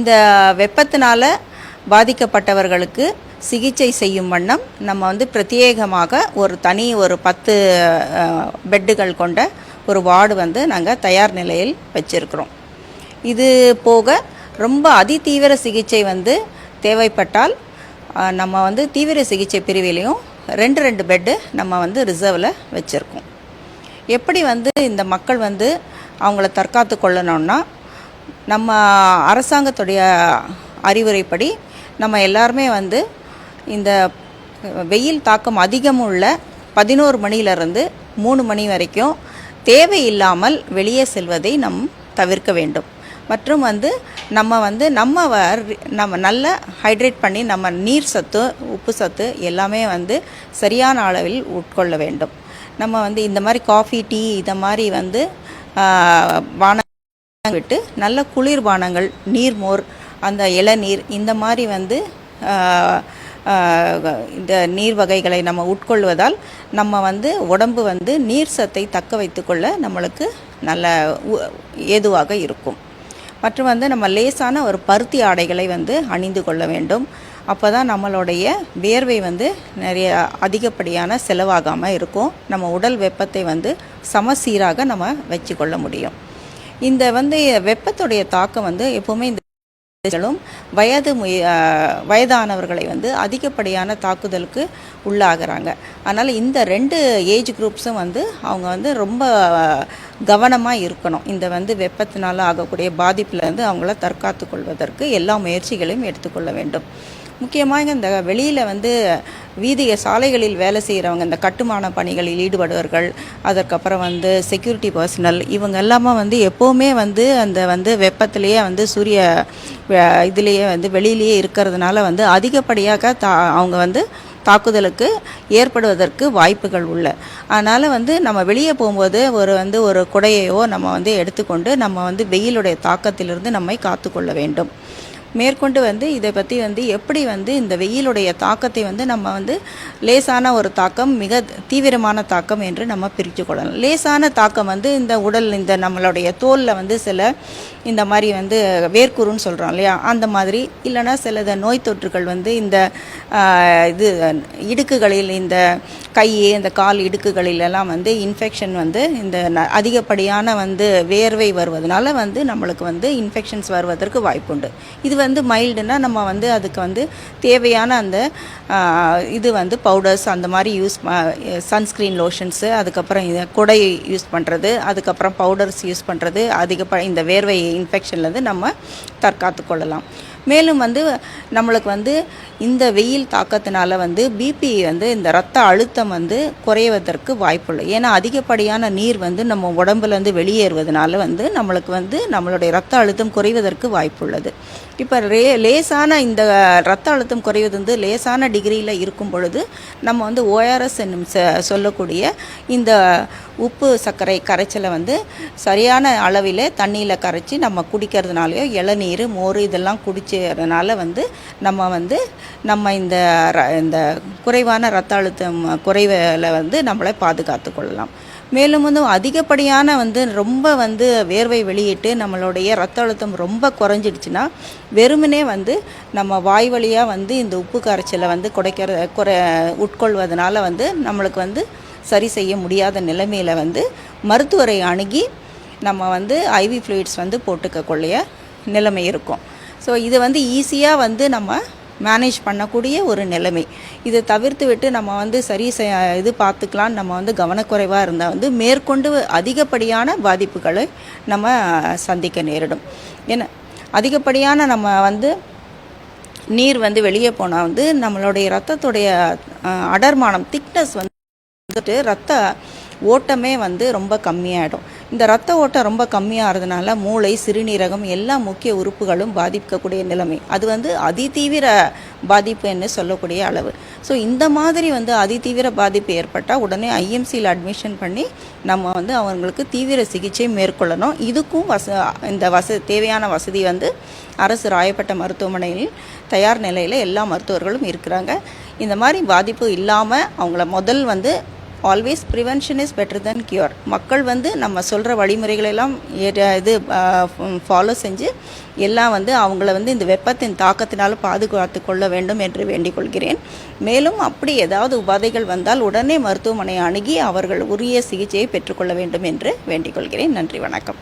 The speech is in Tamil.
இந்த வெப்பத்தினால பாதிக்கப்பட்டவர்களுக்கு சிகிச்சை செய்யும் வண்ணம் நம்ம வந்து பிரத்யேகமாக ஒரு 10 பெட்டுகள் கொண்ட ஒரு வார்டு வந்து நாங்கள் தயார் நிலையில் வச்சிருக்கிறோம். இது போக ரொம்ப அதிதீவிர சிகிச்சை வந்து தேவைப்பட்டால் நம்ம வந்து தீவிர சிகிச்சை பிரிவிலையும் 2 பெட்டு நம்ம வந்து ரிசர்வில் வச்சுருக்கோம். எப்படி வந்து இந்த மக்கள் வந்து அவங்கள தற்காத்து கொள்ளணும்னா, நம்ம அரசாங்கத்துடைய அறிவுரைப்படி நம்ம எல்லாருமே வந்து இந்த வெயில் தாக்கம் அதிகம் உள்ள 11 மணியிலிருந்து 3 மணி வரைக்கும் தேவையில்லாமல் வெளியே செல்வதை தவிர்க்க வேண்டும். மற்றும் வந்து நம்ம நல்ல ஹைட்ரேட் பண்ணி நம்ம நீர் சத்து, உப்பு சத்து எல்லாமே வந்து சரியான அளவில் உட்கொள்ள வேண்டும். நம்ம வந்து இந்த மாதிரி காஃபி, டீ இதை மாதிரி வந்து பானம் விட்டு நல்ல குளிர்பானங்கள், நீர்மோர், அந்த இளநீர் இந்த மாதிரி வந்து இந்த நீர் வகைகளை நம்ம உட்கொள்வதால் நம்ம வந்து உடம்பு வந்து நீர் சத்தை தக்க வைத்துக்கொள்ள நம்மளுக்கு நல்ல ஏதுவாக இருக்கும். மற்றும் வந்து நம்ம லேசான ஒரு பருத்தி ஆடைகளை வந்து அணிந்து கொள்ள வேண்டும். அப்போ தான் நம்மளுடைய வேர்வை வந்து நிறைய அதிகப்படியான செலவாகாமல் இருக்கும். நம்ம உடல் வெப்பத்தை வந்து சமசீராக நம்ம வச்சுக்கொள்ள முடியும். இந்த வந்து வெப்பத்துடைய தாக்கம் வந்து எப்போவுமே இந்த வயதானவர்களை வந்து அதிகப்படியான தாக்குதலுக்கு உள்ளாகிறாங்க. அதனால் இந்த 2 ஏஜ் குரூப்ஸும் வந்து அவங்க வந்து ரொம்ப கவனமாக இருக்கணும். இந்த வந்து வெப்பத்தினால் ஆகக்கூடிய பாதிப்புலேருந்து அவங்கள தற்காத்து கொள்வதற்கு எல்லா முயற்சிகளையும் எடுத்துக்கொள்ள வேண்டும். முக்கியமாக இந்த வெளியில் வந்து சாலைகளில் வேலை செய்கிறவங்க, இந்த கட்டுமான பணிகளில் ஈடுபடுவர்கள், அதற்கப்புறம் வந்து செக்யூரிட்டி பர்சனல், இவங்க எல்லாமே வந்து எப்போவுமே வந்து அந்த வந்து வெப்பத்திலேயே வந்து இதுலேயே வந்து வெளியிலேயே இருக்கிறதுனால வந்து அதிகப்படியாக அவங்க வந்து தாக்குதலுக்கு ஏற்படுவதற்கு வாய்ப்புகள் உள்ள. அதனால் வந்து நம்ம வெளியே போகும்போது ஒரு குடையையோ நம்ம வந்து எடுத்துக்கொண்டு நம்ம வந்து வெயிலுடைய தாக்கத்திலிருந்து நம்மை காத்துக்கொள்ள வேண்டும். மேற்கொண்டு வந்து இதை பற்றி வந்து எப்படி வந்து இந்த வெயிலுடைய தாக்கத்தை வந்து நம்ம வந்து லேசான ஒரு தாக்கம், மிக தீவிரமான தாக்கம் என்று நம்ம பிரித்து கொள்ளலாம். லேசான தாக்கம் வந்து இந்த உடல், இந்த நம்மளுடைய தோலில் வந்து சில இந்த மாதிரி வந்து வேர்க்குருன்னு சொல்கிறோம் இல்லையா, அந்த மாதிரி, இல்லைனா சில நோய் தொற்றுகள் வந்து இந்த இடுக்குகளில், இந்த கை, இந்த கால் இடுக்குகளிலெல்லாம் வந்து இன்ஃபெக்ஷன் வந்து இந்த அதிகப்படியான வந்து வேர்வை வருவதனால வந்து நம்மளுக்கு வந்து இன்ஃபெக்ஷன்ஸ் வருவதற்கு வாய்ப்புண்டு. இது வந்து மைல்டுனா நம்ம வந்து அதுக்கு வந்து தேவையான அந்த இது வந்து பவுடர்ஸ் அந்த மாதிரி சன்ஸ்க்ரீன் லோஷன்ஸு, அதுக்கப்புறம் குடை யூஸ் பண்ணுறது, அதுக்கப்புறம் பவுடர்ஸ் யூஸ் பண்ணுறது, இந்த வேர்வை இன்ஃபெக்ஷன்லேருந்து நம்ம தற்காத்து கொள்ளலாம். மேலும் வந்து நம்மளுக்கு வந்து இந்த வெயில் தாக்கத்தினால வந்து பிபி வந்து இந்த இரத்த அழுத்தம் வந்து குறைவதற்கு வாய்ப்புள்ளது. ஏன்னா அதிகப்படியான நீர் வந்து நம்ம உடம்புலேருந்து வெளியேறுவதனால வந்து நம்மளுக்கு வந்து நம்மளுடைய இரத்த அழுத்தம் குறைவதற்கு வாய்ப்புள்ளது. இப்போ லேசான இந்த இரத்த அழுத்தம் குறைவது வந்து லேசான டிகிரியில் இருக்கும் பொழுது நம்ம வந்து ஓஆர்எஸ் என்னும் சொல்லக்கூடிய இந்த உப்பு சர்க்கரை கரைச்சலை வந்து சரியான அளவில் தண்ணியில் கரைச்சி நம்ம குடிக்கிறதுனாலையோ, இளநீர், மோர் இதெல்லாம் குடிச்சதுனால வந்து நம்ம இந்த குறைவான இரத்த அழுத்தம் குறைவில் வந்து நம்மளை பாதுகாத்து கொள்ளலாம். மேலும் வந்து அதிகப்படியான வந்து ரொம்ப வந்து வேர்வை வெளியிட்டு நம்மளுடைய இரத்த அழுத்தம் ரொம்ப குறைஞ்சிடுச்சுன்னா வெறுமனே வந்து நம்ம வாய் வழியாக வந்து இந்த உப்பு கரைச்சலை வந்து உட்கொள்வதனால வந்து நம்மளுக்கு வந்து சரி செய்ய முடியாத நிலைமையில் வந்து மருத்துவரை அணுகி நம்ம வந்து ஐவி ஃப்ளூயிட்ஸ் வந்து போட்டுக்கக்கூடிய நிலைமை இருக்கும். ஸோ இது வந்து ஈஸியாக வந்து நம்ம மேனேஜ் பண்ணக்கூடிய ஒரு நிலைமை. இதை தவிர்த்து விட்டு நம்ம வந்து பார்த்துக்கலாம். நம்ம வந்து கவனக்குறைவாக இருந்தால் வந்து மேற்கொண்டு அதிகப்படியான பாதிப்புகளை நம்ம சந்திக்க நேரிடும். ஏன்னா அதிகப்படியான நம்ம வந்து நீர் வந்து வெளியே போனால் வந்து நம்மளுடைய இரத்தத்துடைய அடர்மானம், திக்னஸ் வந்துட்டு இரத்த ஓட்டமே வந்து ரொம்ப கம்மியாகிடும். இந்த இரத்த ஓட்டம் ரொம்ப கம்மியாகிறதுனால மூளை, சிறுநீரகம் எல்லா முக்கிய உறுப்புகளும் பாதிக்கக்கூடிய நிலைமை. அது வந்து அதிதீவிர பாதிப்புன்னு சொல்லக்கூடிய அளவு. ஸோ இந்த மாதிரி வந்து அதிதீவிர பாதிப்பு ஏற்பட்டால் உடனே ஐஎம்சியில் அட்மிஷன் பண்ணி நம்ம வந்து அவங்களுக்கு தீவிர சிகிச்சை மேற்கொள்ளணும். இதுக்கும் தேவையான வசதி வந்து அரசு ராயப்பட்ட மருத்துவமனையில் தயார் நிலையில் எல்லா மருத்துவர்களும் இருக்கிறாங்க. இந்த மாதிரி பாதிப்பு இல்லாமல் அவங்கள முதல் வந்து always prevention is better then cure. மக்கள் வந்து நம்ம சொல்கிற வழிமுறைகளெல்லாம் ஃபாலோ செஞ்சு எல்லாம் வந்து அவங்கள வந்து இந்த வெப்பத்தின் தாக்கத்தினால் பாதுகாத்து கொள்ள வேண்டும் என்று வேண்டிக் கொள்கிறேன். மேலும் அப்படி ஏதாவது உபாதைகள் வந்தால் உடனே மருத்துவமனை அணுகி அவர்கள் உரிய சிகிச்சையை பெற்றுக்கொள்ள வேண்டும் என்று வேண்டிக் கொள்கிறேன். நன்றி, வணக்கம்.